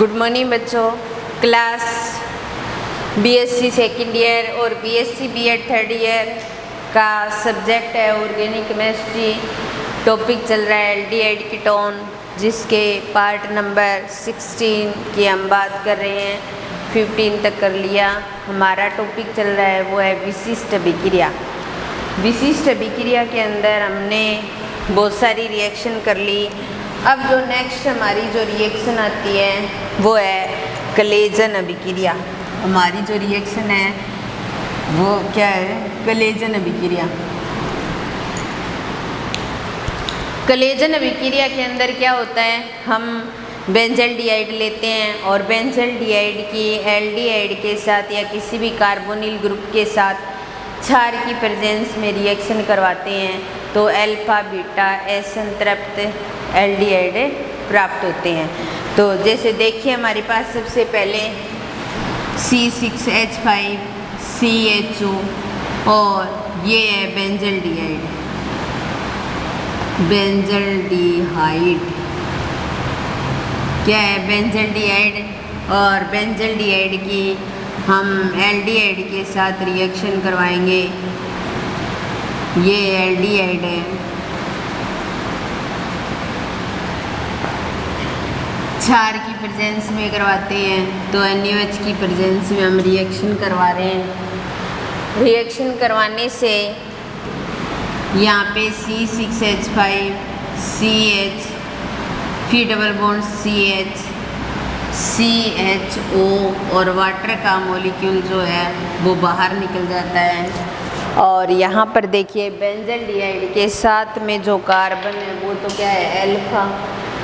Good morning बच्चों। Class BSc second year और BSc BEd third year का subject है ऑर्गेनिक केमिस्ट्री। टॉपिक चल रहा है एल्डिहाइड कीटोन, जिसके पार्ट नंबर 16 की हम बात कर रहे हैं। 15 तक कर लिया। हमारा टॉपिक चल रहा है वो है विशिष्ट अभिक्रिया। विशिष्ट अभिक्रिया के अंदर हमने बहुत सारी रिएक्शन कर ली। अब जो नेक्स्ट हमारी जो रिएक्शन आती है वो है कलेजन अभिक्रिया। हमारी जो रिएक्शन है वो क्या है? कलेजन अभिक्रिया। कलेजन अभिक्रिया के अंदर क्या होता है, हम बेंजल्डिहाइड लेते हैं और बेंजल्डिहाइड की एल्डिहाइड के साथ या किसी भी कार्बोनिल ग्रुप के साथ क्षार की प्रेजेंस में रिएक्शन करवाते हैं तो अल्फा बीटा असंतृप्त एल्डिहाइड प्राप्त होते हैं। तो जैसे देखिए हमारे पास सबसे पहले C6H5CHO और ये है बेंजल्डिहाइड। बेंजल्डिहाइड क्या है? बेंजल्डिहाइड। और बेंजल्डिहाइड की हम एल्डिहाइड के साथ रिएक्शन करवाएंगे। ये एल्डिहाइड है, क्षार की प्रेजेंस में करवाते हैं तो NaOH की प्रेजेंस में हम रिएक्शन करवा रहे हैं। रिएक्शन करवाने से यहाँ पे C6H5CH फिर डबल बॉन्ड CH CHO और वाटर का मॉलिक्यूल जो है वो बाहर निकल जाता है। और यहाँ पर देखिए बेंजल्डिहाइड के साथ में जो कार्बन है वो तो क्या है? अल्फा,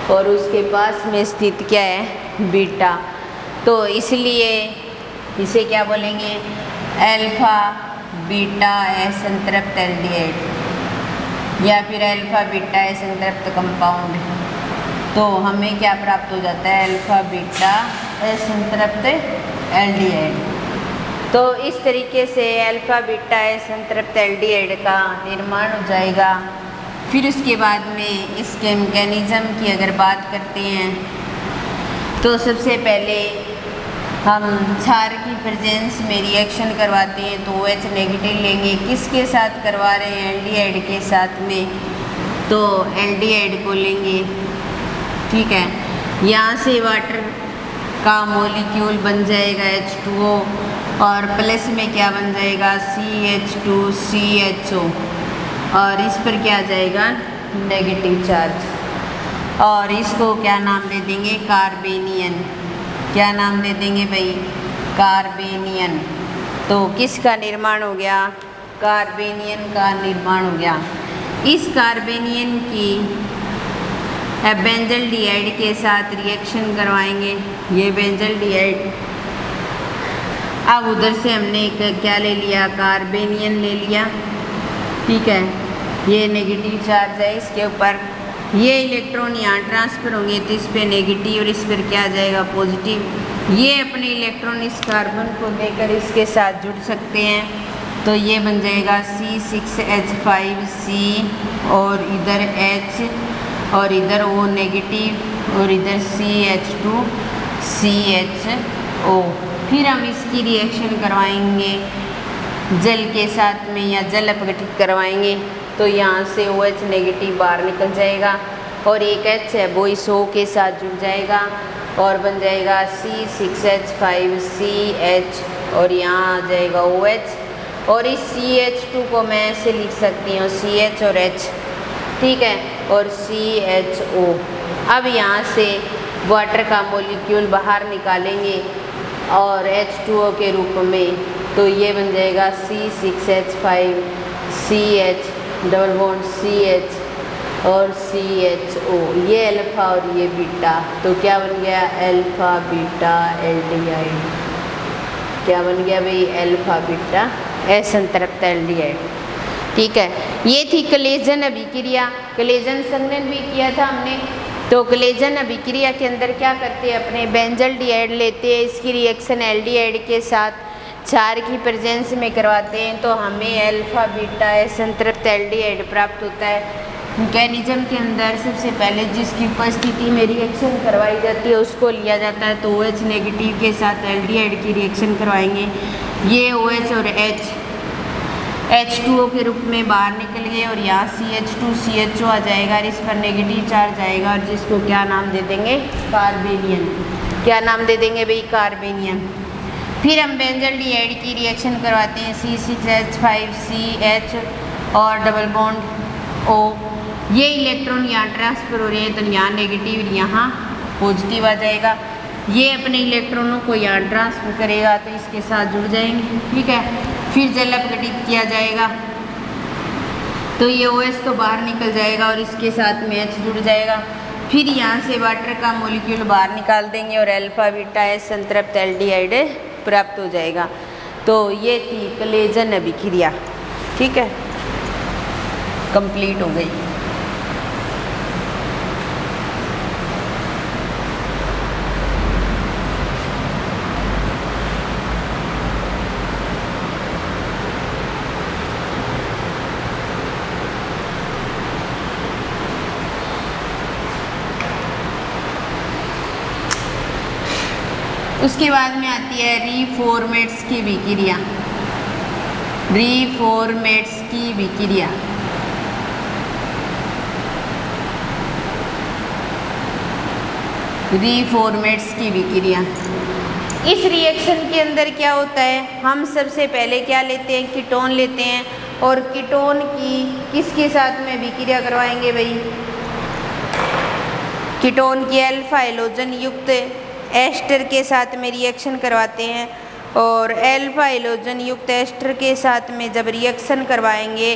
और उसके पास में स्थित क्या है? बीटा। तो इसलिए इसे क्या बोलेंगे? अल्फा बीटा असंतृप्त एल्डिहाइड या फिर अल्फा बीटा असंतृप्त कंपाउंड। तो हमें क्या प्राप्त हो जाता है? अल्फा बीटा असंतृप्त एल्डिहाइड। तो इस तरीके से अल्फा बीटा असंतृप्त एल्डिहाइड का निर्माण हो जाएगा। फिर उसके बाद में इसके मैकेनिज्म की अगर बात करते हैं तो सबसे पहले हम क्षार की प्रेजेंस में रिएक्शन करवाते हैं तो OH नेगेटिव लेंगे। किसके साथ करवा रहे हैं? एल्डिहाइड के साथ में, तो एल्डिहाइड को लेंगे। ठीक है, यहाँ से वाटर का मॉलिक्यूल बन जाएगा H2O और प्लस में क्या बन जाएगा? CH2CHO और इस पर क्या आ जाएगा? Negative charge. और इसको क्या नाम दे देंगे? कार्बेनियन। क्या नाम दे देंगे भाई? कार्बेनियन। तो किसका निर्माण हो गया? कार्बेनियन का निर्माण हो गया। इस कार्बेनियन की बेंजल्डिहाइड के साथ रिएक्शन करवाएंगे। ये बेंजल्डिहाइड, अब उधर से हमने क्या ले लिया? कार्बेनियन ले लिया। ठीक है, ये नेगेटिव चार्ज है इसके ऊपर। ये इलेक्ट्रॉन यहाँ ट्रांसफ़र होंगे तो इस पर नेगेटिव और इस पर क्या आ जाएगा? पॉजिटिव। ये अपने इलेक्ट्रॉन इस कार्बन को देकर इसके साथ जुड़ सकते हैं तो ये बन जाएगा C6H5C और इधर H और इधर O नेगेटिव और इधर CH2CHO। फिर हम इसकी रिएक्शन करवाएंगे जल के साथ में या जल अपघटित करवाएंगे तो यहाँ से OH नेगेटिव बाहर निकल जाएगा और एक H है वो इस O के साथ जुड़ जाएगा और बन जाएगा C6H5CH और यहाँ आ जाएगा OH और इस CH2 को मैं ऐसे लिख सकती हूँ CH और H। ठीक है, और CHO। अब यहाँ से वाटर का मॉलिक्यूल बाहर निकालेंगे और H2O के रूप में तो ये बन जाएगा C6H5CH डबल बॉन्ड CH और CHO। ये अल्फा और ये बीटा, तो क्या बन गया? Alpha beta aldehyde. क्या बन गया भाई? अल्फा बीटा असंतृप्त एल्डिहाइड। ठीक है, ये थी कलेजन अभिक्रिया। कलेजन संघनन भी किया था हमने। तो कलेजन अभिक्रिया के अंदर क्या करते हैं? अपने बेंजल्डिहाइड लेते हैं, इसकी रिएक्शन एल्डिहाइड के साथ क्षार की प्रेजेंस में करवाते हैं तो हमें अल्फा बीटा असंतृप्त एल्डिहाइड प्राप्त होता है। मैकेनिज्म के अंदर सबसे पहले जिसकी उपस्थिति में रिएक्शन करवाई जाती है उसको लिया जाता है। तो OH नेगेटिव के साथ एल्डिहाइड की रिएक्शन करवाएंगे। ये OH और H H2O के रूप में बाहर निकल गए और यहाँ CH2 CHO आ जाएगा और इस पर नेगेटिव चार्ज आएगा और जिसको क्या नाम दे देंगे, कार्बेनियन। क्या नाम दे देंगे भाई, कार्बेनियन। फिर हम बेंजल डिहाइड की रिएक्शन करवाते हैं C6H5CH और डबल बॉन्ड O। ये इलेक्ट्रॉन यहाँ ट्रांसफर हो रहे हैं तो यहाँ नेगेटिव यहाँ पॉजिटिव आ जाएगा। ये अपने इलेक्ट्रॉनों को यहाँ ट्रांसफर करेगा तो इसके साथ जुड़ जाएंगे, ठीक है। फिर जल अपघटित किया जाएगा तो ये OH तो बाहर निकल जाएगा और इसके साथ में H जुड़ जाएगा। फिर यहाँ से वाटर का मॉलिक्यूल बाहर निकाल देंगे और अल्फा बीटा H संतृप्त एल्डिहाइड प्राप्त हो जाएगा। तो ये थी कलेजन अभिक्रिया, ठीक है, कंप्लीट हो गई। उसके बाद में आती है रीफॉर्मेट्स की विक्रिया। रीफॉर्मेट्स की विक्रिया रीफॉर्मेट्स की विक्रिया। इस रिएक्शन के अंदर क्या होता है, हम सबसे पहले क्या लेते हैं, कीटोन लेते हैं और कीटोन की किसके साथ में विक्रिया करवाएंगे भाई, कीटोन की अल्फा हैलोजन युक्त एस्टर के साथ में रिएक्शन करवाते हैं और अल्फा हैलोजन युक्त एस्टर के साथ में जब रिएक्शन करवाएंगे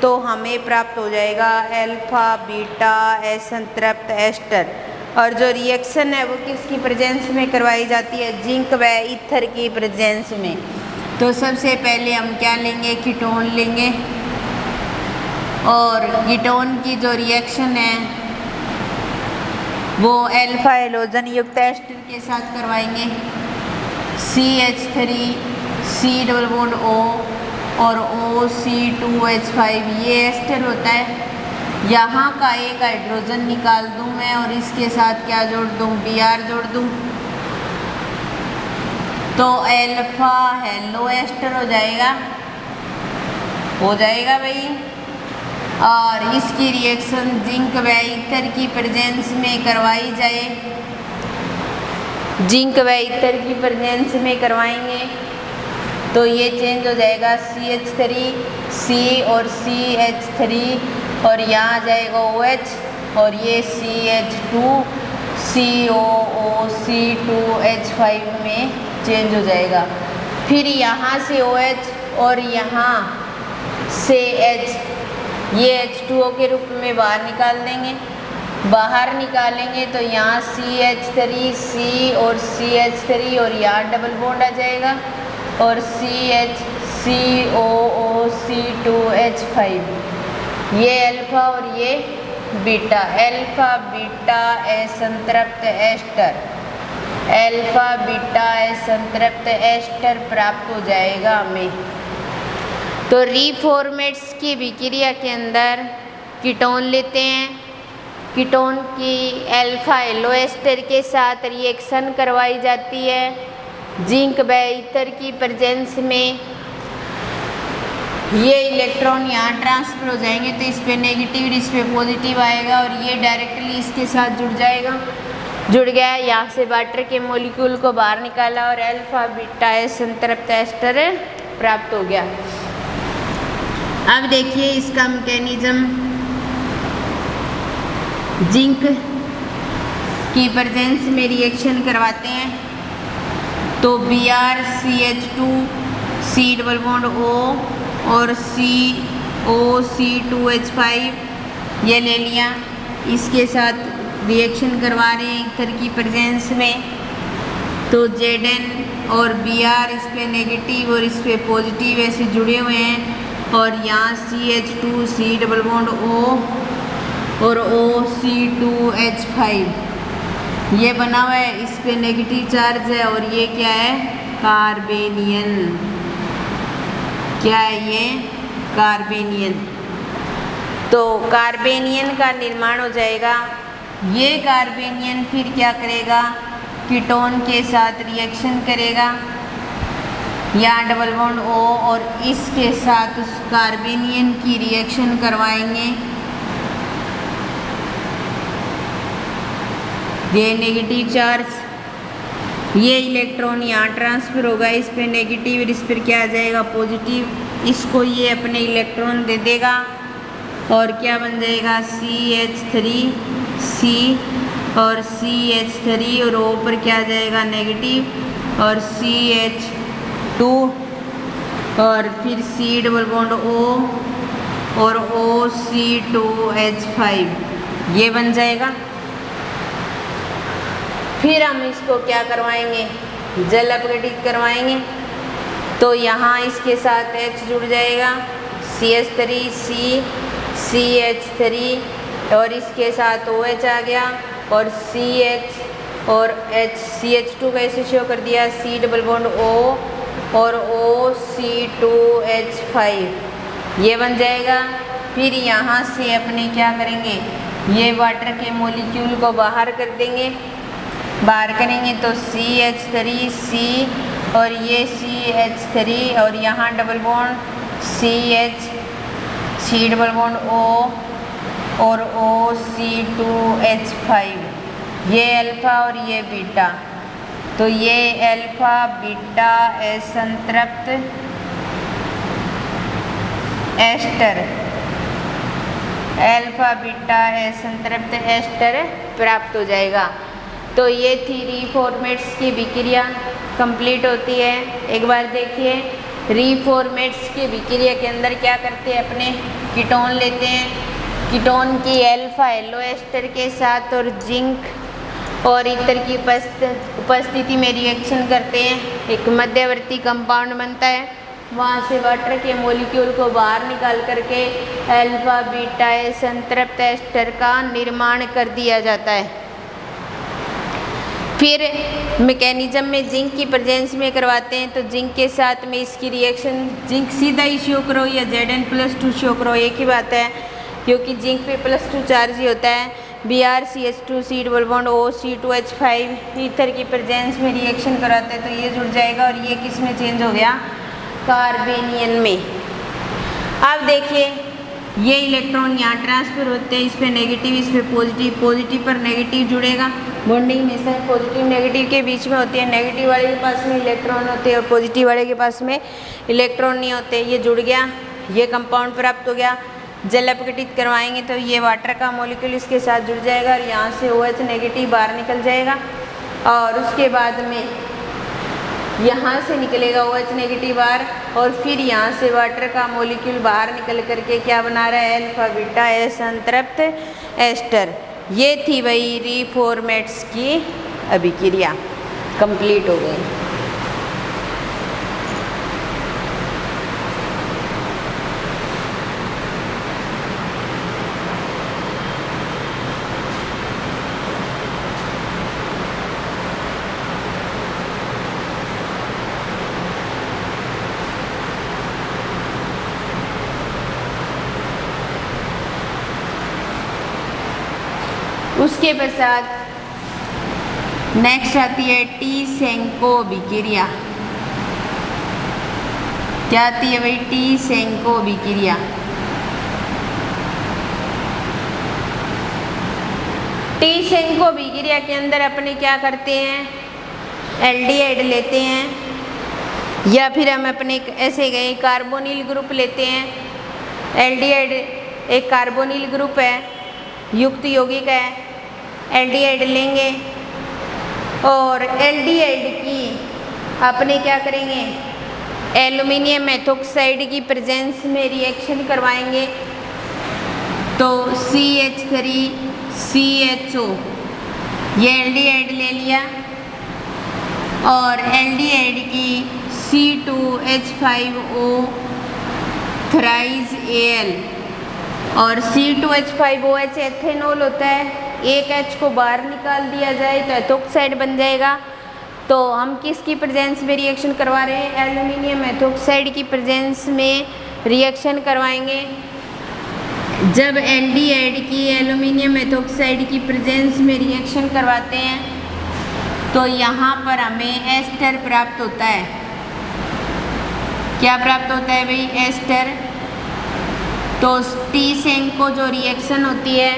तो हमें प्राप्त हो जाएगा अल्फा बीटा असंतृप्त एस्टर। और जो रिएक्शन है वो किसकी प्रेजेंस में करवाई जाती है, जिंक व ईथर की प्रेजेंस में। तो सबसे पहले हम क्या लेंगे, कीटोन लेंगे और कीटोन की जो रिएक्शन है वो अल्फा हैलोजन युक्त एस्टर के साथ करवाएंगे। CH3 C double bond O और OC2H5 ये एस्टर होता है। यहाँ का एक हाइड्रोजन निकाल दूँ मैं और इसके साथ क्या जोड़ दूँ, Br जोड़ दूँ तो अल्फा हेलो एस्टर हो जाएगा भाई। और इसकी रिएक्शन जिंक व ईथर की प्रेजेंस में करवाई जाए, जिंक व ईथर की प्रेजेंस में करवाएंगे तो ये चेंज हो जाएगा CH3 C और CH3 और यहाँ आ जाएगा OH और ये CH2 COOC2H5 में चेंज हो जाएगा। फिर यहाँ से OH और यहाँ से H ये H2O के रूप में बाहर निकाल देंगे। बाहर निकालेंगे तो यहाँ CH3 C और CH3 और यहाँ डबल बॉन्ड आ जाएगा और CH COOC2H5 ये अल्फा और ये बीटा, अल्फा बीटा असंतृप्त एस्टर, अल्फा बीटा असंतृप्त एस्टर प्राप्त हो जाएगा हमें। तो रीफॉर्मेट्स की विक्रिया के अंदर कीटोन लेते हैं, कीटोन की अल्फा हेलो एस्टर के साथ रिएक्शन करवाई जाती है जिंक व ईथर की प्रेजेंस में। ये इलेक्ट्रॉन यहाँ ट्रांसफर हो जाएंगे तो इस पे नेगेटिव इस पे पॉजिटिव आएगा और ये डायरेक्टली इसके साथ जुड़ जाएगा। जुड़ गया, यहाँ से वाटर के मॉलिक्यूल को बाहर निकाला और अल्फा बीटा संतृप्त एस्टर प्राप्त हो गया। अब देखिए इसका मैकेनिज्म, जिंक की प्रेजेंस में रिएक्शन करवाते हैं तो BrCH2 C double bond O और COC2H5 ये ले लिया, इसके साथ रिएक्शन करवा रहे हैं ईथर की प्रेजेंस में तो Zn और Br इस पे नेगेटिव और इस पे पॉजिटिव ऐसे जुड़े हुए हैं और यहाँ CH2 C double bond O और OC2H5 ये बना हुआ है, इस पे नेगेटिव चार्ज है और ये क्या है, कार्बेनियन। क्या है ये, कार्बेनियन। तो कार्बेनियन का निर्माण हो जाएगा। ये कार्बेनियन फिर क्या करेगा, कीटोन के साथ रिएक्शन करेगा, यहाँ डबल बॉन्ड O और इसके साथ उस कार्बेनियन की रिएक्शन करवाएंगे। ये नेगेटिव चार्ज, ये इलेक्ट्रॉन यहाँ ट्रांसफर होगा, इस पे नेगेटिव और इस पर क्या आ जाएगा पॉजिटिव। इसको ये अपने इलेक्ट्रॉन दे देगा और क्या बन जाएगा CH3C और CH3 और O पर क्या आ जाएगा नेगेटिव और CH2 और फिर C डबल बॉन्ड O और OC2H5 ये बन जाएगा। फिर हम इसको क्या करवाएंगे, जल अपघटित करवाएंगे। तो यहाँ इसके साथ H जुड़ जाएगा, CH3C CH3 और इसके साथ OH आ गया और CH और H CH2 कैसे शो कर दिया, C डबल बॉन्ड O और OC2H5 ये बन जाएगा। फिर यहाँ से अपने क्या करेंगे, ये वाटर के मॉलिक्यूल को बाहर कर देंगे। बाहर करेंगे तो CH3C और ये CH3 और यहाँ double bond CH C double bond O और OC2H5 ये अल्फा और ये बीटा। तो ये अल्फा बीटा असंतृप्त एस्टर, अल्फा बीटा असंतृप्त एस्टर प्राप्त हो जाएगा। तो ये थी रीफॉर्मेट्स की विक्रिया कंप्लीट होती है। एक बार देखिए, रीफॉर्मेट्स की विक्रिया के अंदर क्या करते हैं, अपने कीटोन लेते हैं, कीटोन की अल्फा येलो एस्टर के साथ और जिंक और ईथर की उपस्थिति में रिएक्शन करते हैं, एक मध्यवर्ती कंपाउंड बनता है। वहाँ से वाटर के मॉलिक्यूल को बाहर निकाल करके अल्फा बीटा संतृप्त एस्टर का निर्माण कर दिया जाता है। फिर मैकेनिज्म में जिंक की प्रेजेंस में करवाते हैं, तो जिंक के साथ में इसकी रिएक्शन जिंक सीधा ही शो करो या Zn+2 शो करो, एक ही बात है, क्योंकि जिंक पे +2 चार्ज ही होता है। Br CH2C double bond OC2H5 ether की प्रेजेंस में रिएक्शन कराते हैं तो ये जुड़ जाएगा और ये किस में चेंज हो गया, कार्बेनियन में। अब देखिए, ये इलेक्ट्रॉन यहाँ ट्रांसफर होते हैं, इस पे नेगेटिव इस पे पॉजिटिव, पॉजिटिव पर नेगेटिव जुड़ेगा। बॉन्डिंग हमेशा पॉजिटिव नेगेटिव के बीच में होती है, नेगेटिव वाले के पास में इलेक्ट्रॉन होते हैं और पॉजिटिव वाले के पास में इलेक्ट्रॉन नहीं होते। ये जुड़ गया, ये कंपाउंड प्राप्त हो गया। जल अपघटित करवाएंगे तो ये वाटर का मॉलिक्यूल इसके साथ जुड़ जाएगा और यहाँ से OH नेगेटिव बाहर निकल जाएगा और उसके बाद में यहाँ से निकलेगा OH नेगेटिव बाहर और फिर यहाँ से वाटर का मॉलिक्यूल बाहर निकल करके क्या बना रहा है, अल्फा बीटा असंतृप्त एस्टर। ये थी वही रीफॉर्मेट्स की अभिक्रिया कंप्लीट हो गई। उसके पश्चात नेक्स्ट आती है टी-सेंको अभिक्रिया। क्या आती है भाई, टी-सेंको अभिक्रिया। टी-सेंको अभिक्रिया के अंदर अपने क्या करते हैं, एल्डिहाइड लेते हैं या फिर हम अपने ऐसे गए कार्बोनिल ग्रुप लेते हैं। एल्डिहाइड एक कार्बोनिल ग्रुप है, युक्त यौगिक है। एल्डिहाइड लेंगे और एल्डिहाइड की अपने क्या करेंगे, एल्युमिनियम मेथोक्साइड की प्रेजेंस में रिएक्शन करवाएंगे तो CH3CHO ये एल्डिहाइड ले लिया और एल्डिहाइड की C2H5O थ्राइस Al और C2H5OH एथेनॉल होता है। एक H को बाहर निकाल दिया जाए तो एथोक्साइड बन जाएगा। तो हम किसकी प्रेजेंस में रिएक्शन करवा रहे हैं, एल्युमिनियम एथोक्साइड की प्रेजेंस में रिएक्शन करवाएंगे जब एल्डिहाइड की एल्युमिनियम मेथॉक्साइड की प्रेजेंस में रिएक्शन करवाते हैं तो यहाँ पर हमें एस्टर प्राप्त होता है। क्या प्राप्त होता है भाई? एस्टर। तो टी-सेंको जो रिएक्शन होती है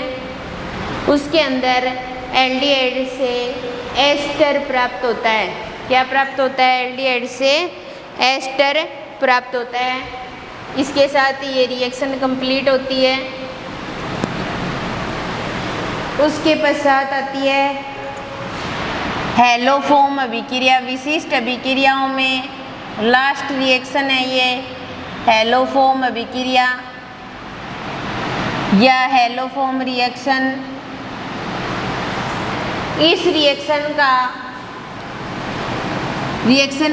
उसके अंदर एल्डिहाइड से एस्टर प्राप्त होता है। क्या प्राप्त होता है? एल्डिहाइड से एस्टर प्राप्त होता है। इसके साथ ये रिएक्शन कंप्लीट होती है। उसके पश्चात आती है हैलोफॉर्म अभिक्रिया। विशिष्ट अभिक्रियाओं में लास्ट रिएक्शन है ये हैलोफॉर्म अभिक्रिया या हैलोफॉर्म रिएक्शन। इस रिएक्शन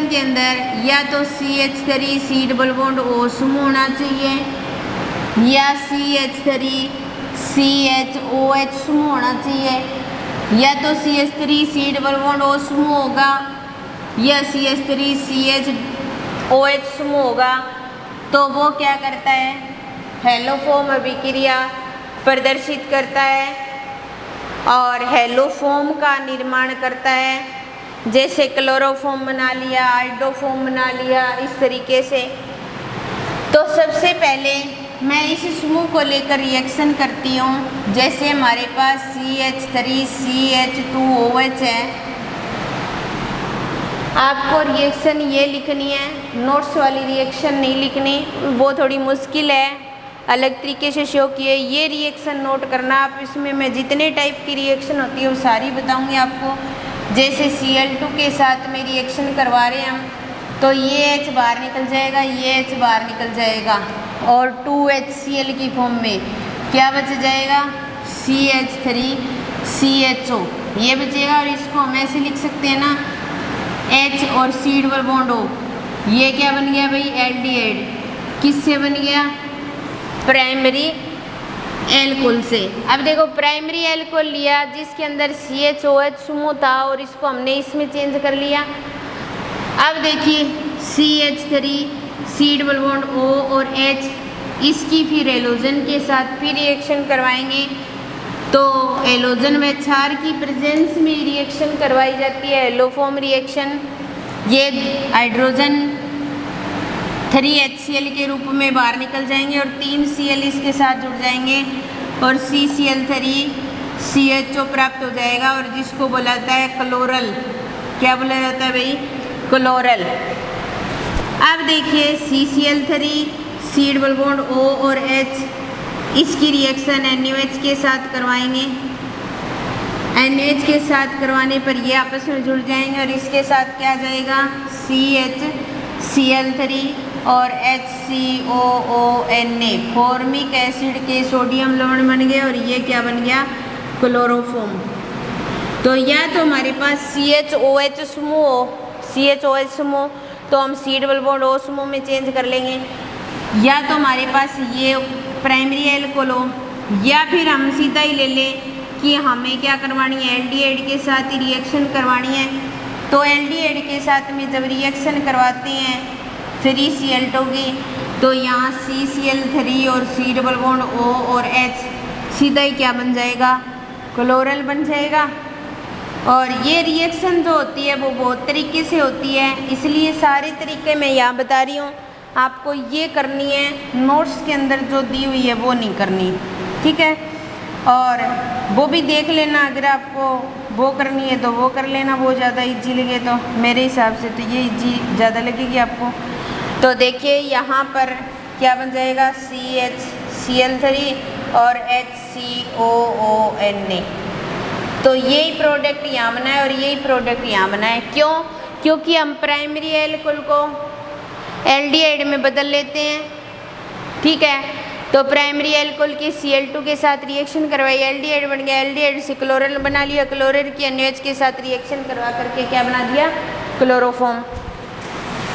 के अंदर या तो CH3 C double bond O समूह होना चाहिए या CH3 CHOH समूह होना चाहिए, या तो CH3 C double bond O समूह होगा या CH3 CHOH समूह होगा। तो वो क्या करता है? हैलोफॉर्म अभिक्रिया प्रदर्शित करता है और हैलोफॉर्म का निर्माण करता है। जैसे क्लोरोफॉर्म बना लिया, आइडोफॉर्म बना लिया, इस तरीके से। तो सबसे पहले मैं इस समूह को लेकर रिएक्शन करती हूँ। जैसे हमारे पास CH3 CH2OH है। आपको रिएक्शन ये लिखनी है, नोट्स वाली रिएक्शन नहीं लिखनी, वो थोड़ी मुश्किल है, अलग तरीके से शो किए। ये रिएक्शन नोट करना आप। इसमें मैं जितने टाइप की रिएक्शन होती है वो सारी बताऊंगी आपको। जैसे Cl2 के साथ में रिएक्शन करवा रहे हैं हम, तो ये H बाहर निकल जाएगा, ये H बाहर निकल जाएगा और 2HCl की फॉर्म में क्या बच जाएगा? CH3 CHO ये बचेगा। और इसको हम ऐसे लिख सकते हैं ना, H और C डबल बॉन्ड O। ये क्या बन गया भाई? एल्डिहाइड। किससे बन गया? प्राइमरी एल्कोहल से। अब देखो प्राइमरी एल्कोहल लिया जिसके अंदर CHOH समूह था और इसको हमने इसमें चेंज कर लिया। अब देखिए CH3 C double bond O और H, इसकी फिर एलोजन के साथ फिर रिएक्शन करवाएंगे। तो एलोजन व क्षार की प्रेजेंस में रिएक्शन करवाई जाती है, एलोफॉर्म रिएक्शन। ये हाइड्रोजन 3HCl के रूप में बाहर निकल जाएंगे और 3Cl इसके साथ जुड़ जाएंगे और CCl3 CHO प्राप्त हो जाएगा और जिसको बोला जाता है क्लोरल। क्या बोला जाता है भाई? क्लोरल। अब देखिए CCl3 C double bond O और H, इसकी रिएक्शन NaOH के साथ करवाएंगे। NaOH के साथ करवाने पर ये आपस में जुड़ जाएंगे और इसके साथ क्या जाएगा? CHCl3 और HCOONA फॉर्मिक एसिड के सोडियम लवण बन गए और ये क्या बन गया? क्लोरोफॉर्म। तो या तो हमारे पास CHOH समूह हो, CHOH समूह तो हम C डबल बॉन्ड O समूह में चेंज कर लेंगे, या तो हमारे पास ये प्राइमरी एल्कोहल हो, या फिर हम सीधा ही ले लें कि हमें क्या करवानी है? एल्डिहाइड के साथ ही रिएक्शन करवानी है। तो एल्डिहाइड के साथ में जब रिएक्शन करवाते हैं 3Cl2 की, तो यहाँ CCl3 और C डबल बॉन्ड O और H सीधा ही क्या बन जाएगा? क्लोरल बन जाएगा। और ये रिएक्शन जो होती है वो बहुत तरीके से होती है, इसलिए सारे तरीके मैं यहाँ बता रही हूँ। आपको ये करनी है, नोट्स के अंदर जो दी हुई है वो नहीं करनी, ठीक है? और वो भी देख लेना, अगर आपको वो करनी है तो वो कर लेना, वो ज़्यादा ईजी लगे तो। मेरे हिसाब से तो ये ईजी ज़्यादा लगेगी आपको। तो देखिए यहाँ पर क्या बन जाएगा? CHCl3 और HCOONA। तो यही प्रोडक्ट यहाँ बना है और यही प्रोडक्ट यहाँ बना है। क्यों? क्योंकि हम प्राइमरी एल्कोहल को एल्डिहाइड में बदल लेते हैं, ठीक है? तो प्राइमरी एल्कोहल की Cl2 के साथ रिएक्शन करवाई, एल्डिहाइड बन गया, एल्डिहाइड से क्लोरल बना लिया, क्लोरल की NaOH के साथ रिएक्शन करवा करके क्या बना दिया? क्लोरोफॉर्म।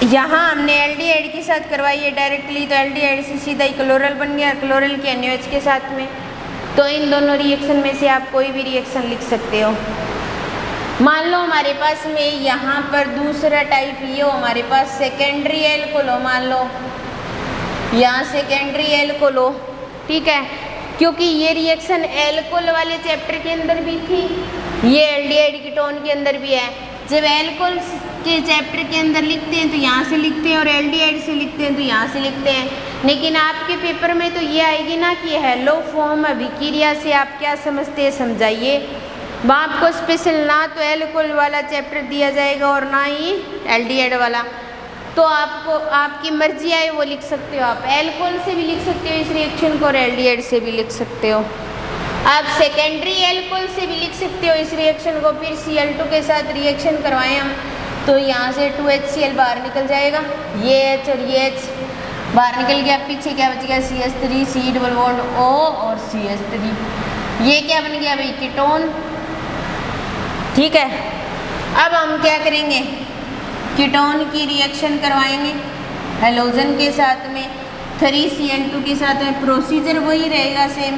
यहाँ हमने एल्डिहाइड के साथ करवाई है डायरेक्टली, तो एल्डिहाइड से सीधा ही क्लोरल बन गया, क्लोरल की NaOH के साथ में। तो इन दोनों रिएक्शन में से आप कोई भी रिएक्शन लिख सकते हो। मान लो हमारे पास में यहाँ पर दूसरा टाइप ये हो, हमारे पास सेकेंडरी एल्कोहल हो, मान लो यहाँ सेकेंडरी एल्कोहल हो, ठीक है? क्योंकि ये रिएक्शन एल्कोहल वाले चैप्टर के अंदर भी थी, ये एल्डिहाइड कीटोन के अंदर भी है। जब एल्कोहल के चैप्टर के अंदर लिखते हैं तो यहाँ से लिखते हैं और एल्डिहाइड से लिखते हैं तो यहाँ से लिखते हैं, लेकिन आपके पेपर में तो ये आएगी ना कि हेलो फॉर्म अभिक्रिया से आप क्या समझते हैं, समझाइए। वहाँ आपको स्पेशल ना तो एल्कोहल वाला चैप्टर दिया जाएगा और ना ही एल्डिहाइड वाला, तो आपको आपकी मर्जी आए वो लिख सकते हो। आप एल्कोहल से भी लिख सकते हो इस रिएक्शन को और एल्डिहाइड से भी लिख सकते हो। आप सेकेंडरी एल्कोहल से भी लिख सकते हो इस रिएक्शन को। फिर Cl2 के साथ रिएक्शन करवाएं हम तो यहाँ से 2HCl बाहर निकल जाएगा, ये H और ये H बाहर निकल गया, पीछे क्या बच गया CH3 C double bond O और CH3, ये क्या बन गया भाई कीटोन। ठीक है, अब हम क्या करेंगे, कीटोन की रिएक्शन करवाएंगे हेलोजन के साथ में, 3Cl2 के साथ में। प्रोसीजर वही रहेगा सेम,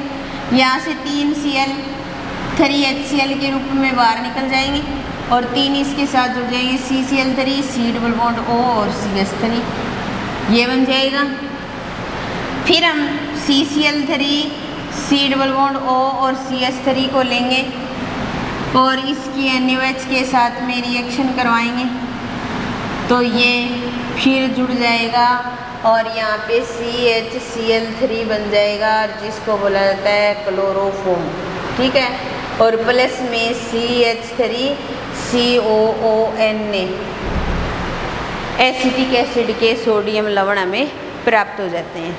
यहाँ से 3Cl 3HCl के रूप में बाहर निकल जाएंगे और 3 इसके साथ जुड़ जाएंगे CCl3 C double bond O और CH3, ये बन जाएगा। फिर हम CCl3 C double bond O और CH3 को लेंगे और इसकी NaOH के साथ में रिएक्शन करवाएंगे तो ये फिर जुड़ जाएगा और यहाँ पे CHCl3 बन जाएगा जिसको बोला जाता है क्लोरोफॉर्म। ठीक है, और प्लस में CH3COON एसिटिक एसिड के सोडियम लवण हमें प्राप्त हो जाते हैं।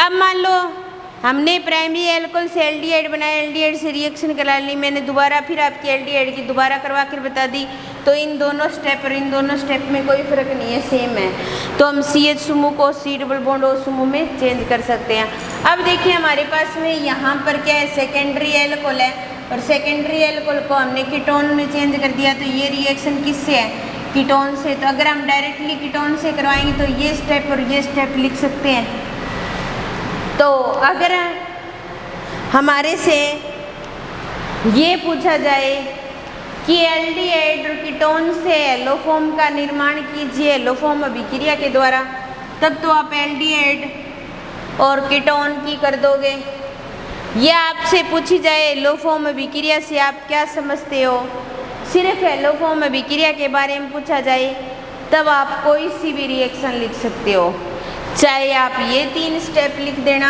अब मान लो हमने प्राइमरी एल्कोहल से एल्डिहाइड बनाया, एल्डिहाइड से रिएक्शन करा ली मैंने दोबारा, फिर आपकी एल्डिहाइड की दोबारा करवा कर बता दी, तो इन दोनों स्टेप और इन दोनों स्टेप में कोई फ़र्क नहीं है, सेम है। तो हम CH समूह को C डबल बॉन्ड O समूह में चेंज कर सकते हैं। अब देखिए हमारे पास में यहाँ पर क्या है, सेकेंडरी एल्कोहल है और सेकेंडरी एल्कोहल को हमने कीटोन में चेंज कर दिया, तो ये रिएक्शन किससे है, कीटोन से। तो अगर हम डायरेक्टली कीटोन से करवाएंगे तो ये स्टेप और ये स्टेप लिख सकते हैं। तो अगर हमारे से ये पूछा जाए कि एल्डिहाइड और कीटोन से एलोफॉर्म का निर्माण कीजिए एलोफॉर्म अभिक्रिया के द्वारा, तब तो आप एल्डिहाइड और कीटोन की कर दोगे। या आपसे पूछी जाए एलोफॉर्म अभिक्रिया से आप क्या समझते हो, सिर्फ एलोफॉर्म अभिक्रिया के बारे में पूछा जाए, तब आप कोई सी भी रिएक्शन लिख सकते हो। चाहे आप ये 3 स्टेप लिख देना,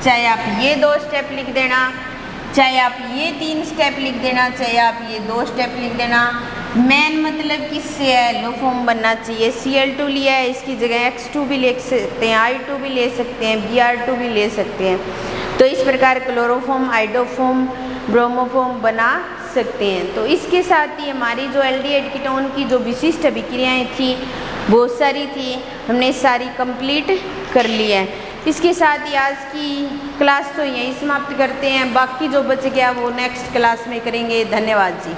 चाहे आप ये 2 स्टेप लिख देना, चाहे आप ये 3 स्टेप लिख देना, चाहे आप ये 2 स्टेप लिख देना। मेन मतलब किससे है, एलोफॉर्म बनना चाहिए। Cl2 लिया है, इसकी जगह X2 भी ले सकते हैं, I2 भी ले सकते हैं, Br2 भी ले सकते हैं। तो इस प्रकार क्लोरोफॉर्म, आइडोफॉर्म, ब्रोमोफॉर्म बना सकते हैं। तो इसके साथ ही हमारी जो एल्डिहाइड कीटोन की जो विशिष्ट अभिक्रियाएँ थी बहुत सारी थी, हमने सारी कंप्लीट कर ली है। इसके साथ ही आज की क्लास तो यहीं समाप्त करते हैं, बाकी जो बच गया वो नेक्स्ट क्लास में करेंगे। धन्यवाद जी।